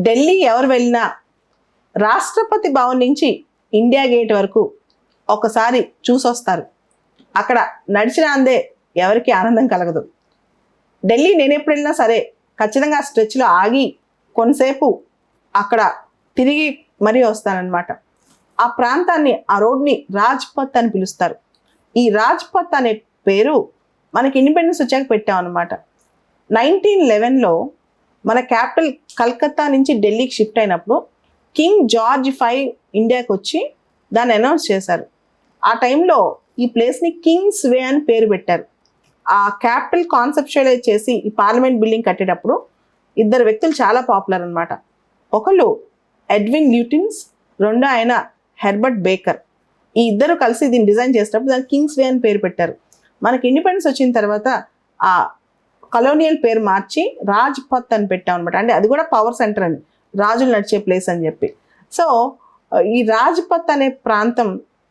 ఢిల్లీ ఎవరు వెళ్ళినా రాష్ట్రపతి భవన్ నుంచి ఇండియా గేట్ వరకు ఒకసారి చూసొస్తారు. అక్కడ నడిచిన అందే ఎవరికి ఆనందం కలగదు. ఢిల్లీ నేను ఎప్పుడు వెళ్ళినా సరే ఖచ్చితంగా స్ట్రెచ్లో ఆగి కొంతసేపు అక్కడ తిరిగి మరీ వస్తానన్నమాట. ఆ ప్రాంతాన్ని, ఆ రోడ్ని రాజ్పథ్ అని పిలుస్తారు. ఈ రాజ్పథ్ అనే పేరు మనకి ఇండిపెండెన్స్ వచ్చాక పెట్టామన్నమాట. 1911లో మన క్యాపిటల్ కలకత్తా నుంచి ఢిల్లీకి షిఫ్ట్ అయినప్పుడు కింగ్ జార్జ్ V ఇండియాకి వచ్చి దాన్ని అనౌన్స్ చేశారు. ఆ టైంలో ఈ ప్లేస్ని కింగ్స్ వే అని పేరు పెట్టారు. ఆ క్యాపిటల్ కాన్సెప్చువలైజ్ చేసి ఈ పార్లమెంట్ బిల్డింగ్ కట్టేటప్పుడు ఇద్దరు వ్యక్తులు చాలా పాపులర్ అనమాట. ఒకళ్ళు ఎడ్విన్ ల్యూటిన్స్, రెండో ఆయన హెర్బర్ట్ బేకర్. ఈ ఇద్దరు కలిసి దీన్ని డిజైన్ చేసేటప్పుడు దాన్ని కింగ్స్ వే అని పేరు పెట్టారు. మనకి ఇండిపెండెన్స్ వచ్చిన తర్వాత ఆ కలోనియల్ పేరు మార్చి రాజ్పథ్ అని పెట్టాం అనమాట. అంటే అది కూడా పవర్ సెంటర్ అని, రాజులు నడిచే ప్లేస్ అని చెప్పి. సో ఈ రాజ్పథ్ అనే ప్రాంతం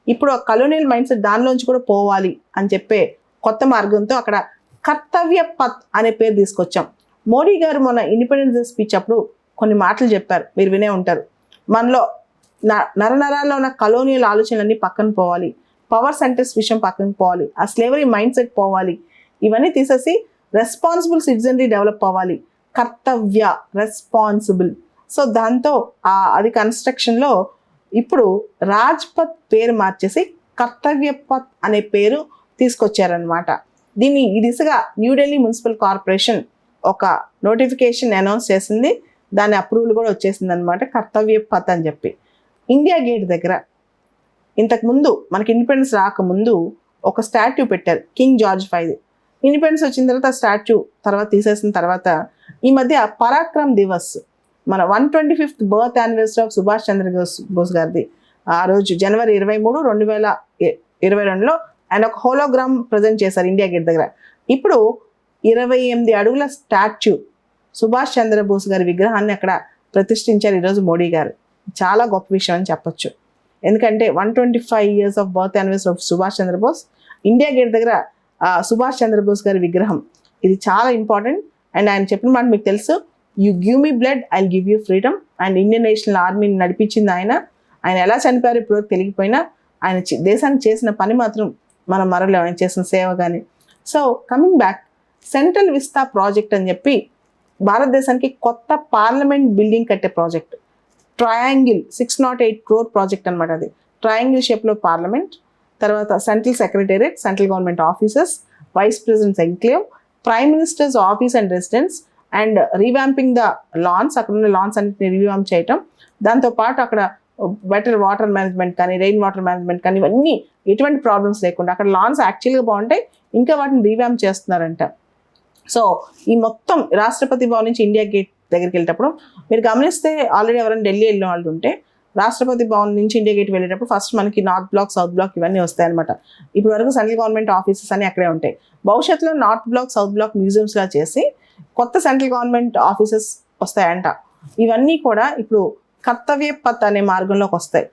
ఇప్పుడు ఆ కలోనియల్ మైండ్ సెట్ దానిలోంచి కూడా పోవాలి అని చెప్పే కొత్త మార్గంతో అక్కడ కర్తవ్య పథ్ అనే పేరు తీసుకొచ్చాం. మోడీ గారు మొన్న ఇండిపెండెన్స్ డే స్పీచ్ అప్పుడు కొన్ని మాటలు చెప్పారు, మీరు వినే ఉంటారు. మనలో నరనరాల్లో ఉన్న కలోనియల్ ఆలోచనలన్నీ పక్కన పోవాలి, పవర్ సెంటర్స్ విషయం పక్కన పోవాలి, ఆ స్లేవరీ మైండ్ సెట్ పోవాలి, ఇవన్నీ తీసేసి రెస్పాన్సిబుల్ సిటిజనరీ డెవలప్ అవ్వాలి, కర్తవ్య రెస్పాన్సిబుల్. సో దాంతో అది కన్స్ట్రక్షన్లో ఇప్పుడు రాజ్పథ్ పేరు మార్చేసి కర్తవ్య పథ్ అనే పేరు తీసుకొచ్చారనమాట. దీన్ని ఈ దిశగా న్యూఢిల్లీ మున్సిపల్ కార్పొరేషన్ ఒక నోటిఫికేషన్ అనౌన్స్ చేసింది, దాని అప్రూవల్ కూడా వచ్చేసింది అనమాట, కర్తవ్య పథ్ అని చెప్పి. ఇండియా గేట్ దగ్గర ఇంతకుముందు మనకి ఇండిపెండెన్స్ రాకముందు ఒక స్టాట్యూ పెట్టారు, కింగ్ జార్జ్ V. ఇండిపెండెన్స్ వచ్చిన తర్వాత స్టాట్యూ తర్వాత తీసేసిన తర్వాత ఈ మధ్య పరాక్రమ్ దివస్, మన 125th birth anniversary of Subhash Chandra Bose గారిది, ఆ రోజు జనవరి 23, 2022లో ఆయన ఒక హోలోగ్రామ్ ప్రజెంట్ చేశారు ఇండియా గేట్ దగ్గర. ఇప్పుడు 28 అడుగుల స్టాచ్యూ సుభాష్ చంద్రబోస్ గారి విగ్రహాన్ని అక్కడ ప్రతిష్ఠించారు ఈరోజు మోడీ గారు. చాలా గొప్ప విషయం అని చెప్పొచ్చు. ఎందుకంటే 125 years of birth anniversary of Subhash Chandra Bose, India gate దగ్గర సుభాష్ చంద్రబోస్ గారి విగ్రహం, ఇది చాలా ఇంపార్టెంట్. అండ్ ఆయన చెప్పిన మాట మీకు తెలుసు, you give me blood I will give you freedom. And Indian national ఆర్మీని నడిపించింది ఆయన. ఆయన ఎలా చనిపోయారు ఇప్పుడు తెలియకపోయినా ఆయన దేశానికి చేసిన పని మాత్రం మనం మరలేం, ఆయన చేసిన సేవ కానీ. So coming back, Central Vista project అని చెప్పి భారతదేశానికి కొత్త పార్లమెంట్ బిల్డింగ్ కట్టే ప్రాజెక్ట్, ట్రయాంగిల్ 608 crore ప్రాజెక్ట్ అనమాట. అది ట్రయాంగిల్ షేప్లో పార్లమెంట్, తర్వాత central secretariat, central government offices, vice presidents enclave, prime ministers office and residence, and revamping the lawns, అక్కడ ఉన్న లాన్స్ అన్నింటినీ రీవ్యాంప్ చేయటం. దాంతోపాటు అక్కడ బెటర్ వాటర్ మేనేజ్మెంట్ కానీ, రెయిన్ వాటర్ మేనేజ్మెంట్ కానీ, ఇవన్నీ ఎటువంటి ప్రాబ్లమ్స్ లేకుండా అక్కడ లాన్స్ యాక్చువల్గా బాగుంటాయి, ఇంకా వాటిని రీవ్యాంప్ చేస్తున్నారంట. సో ఈ మొత్తం రాష్ట్రపతి భవన్ నుంచి ఇండియా గేట్ దగ్గరికి వెళ్ళేటప్పుడు మీరు గమనిస్తే, ఆల్రెడీ ఎవరైనా ఢిల్లీ వెళ్ళిన వాళ్ళు ఉంటే రాష్ట్రపతి భవన్ నుంచి ఇండియా గేట్ వెళ్ళేటప్పుడు ఫస్ట్ మనకి నార్త్ బ్లాక్, సౌత్ బ్లాక్ ఇవన్నీ వస్తాయి అనమాట. ఇప్పుడు వరకు సెంట్రల్ గవర్నమెంట్ ఆఫీసెస్ అని అక్కడే ఉంటాయి. భవిష్యత్తులో నార్త్ బ్లాక్, సౌత్ బ్లాక్ మ్యూజియంస్లా చేసి కొత్త సెంట్రల్ గవర్నమెంట్ ఆఫీసెస్ వస్తాయంట. ఇవన్నీ కూడా ఇప్పుడు కర్తవ్య పథ్ అనే మార్గంలోకి వస్తాయి.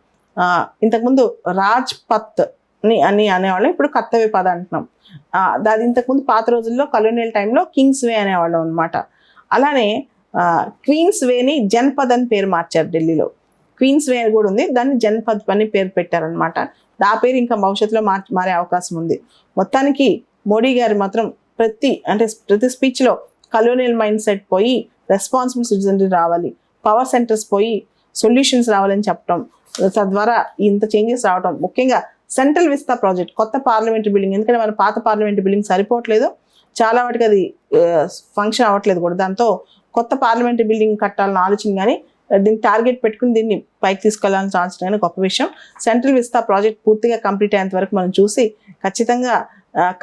ఇంతకుముందు రాజ్పథ్ అని అనేవాళ్ళం, ఇప్పుడు కర్తవ్య పథ్ అంటున్నాం. అది ఇంతకుముందు పాత రోజుల్లో కలోనియల్ టైంలో కింగ్స్ వే అనేవాళ్ళం అనమాట. అలానే క్వీన్స్ వేని జన్పథ్ అని పేరు మార్చారు ఢిల్లీలో. క్వీన్స్ వే కూడా ఉంది, దాన్ని జన్పథ్ అని పేరు పెట్టారనమాట. ఆ పేరు ఇంకా భవిష్యత్తులో మారే అవకాశం ఉంది. మొత్తానికి మోడీ గారు మాత్రం ప్రతి స్పీచ్లో కలోనియల్ మైండ్ సెట్ పోయి రెస్పాన్సిబుల్ సిటిజనరీ రావాలి, పవర్ సెంటర్స్ పోయి సొల్యూషన్స్ రావాలని చెప్పడం, తద్వారా ఇంత చేంజెస్ రావడం. ముఖ్యంగా సెంట్రల్ విస్తా ప్రాజెక్ట్, కొత్త పార్లమెంటరీ బిల్డింగ్, ఎందుకంటే మన పాత పార్లమెంటరీ బిల్డింగ్ సరిపోవట్లేదు, చాలా వాటికి అది ఫంక్షన్ అవ్వట్లేదు కూడా. దాంతో కొత్త పార్లమెంటరీ బిల్డింగ్ కట్టాలని ఆలోచన కానీ, దీన్ని టార్గెట్ పెట్టుకుని దీన్ని పైకి తీసుకెళ్లాలని ఆలోచన కానీ గొప్ప విషయం. సెంట్రల్ విస్తా ప్రాజెక్ట్ పూర్తిగా కంప్లీట్ అయ్యేంత వరకు మనం చూసి ఖచ్చితంగా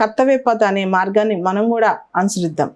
కర్తవ్య పథ్ అనే మార్గాన్ని మనం కూడా అనుసరిద్దాం.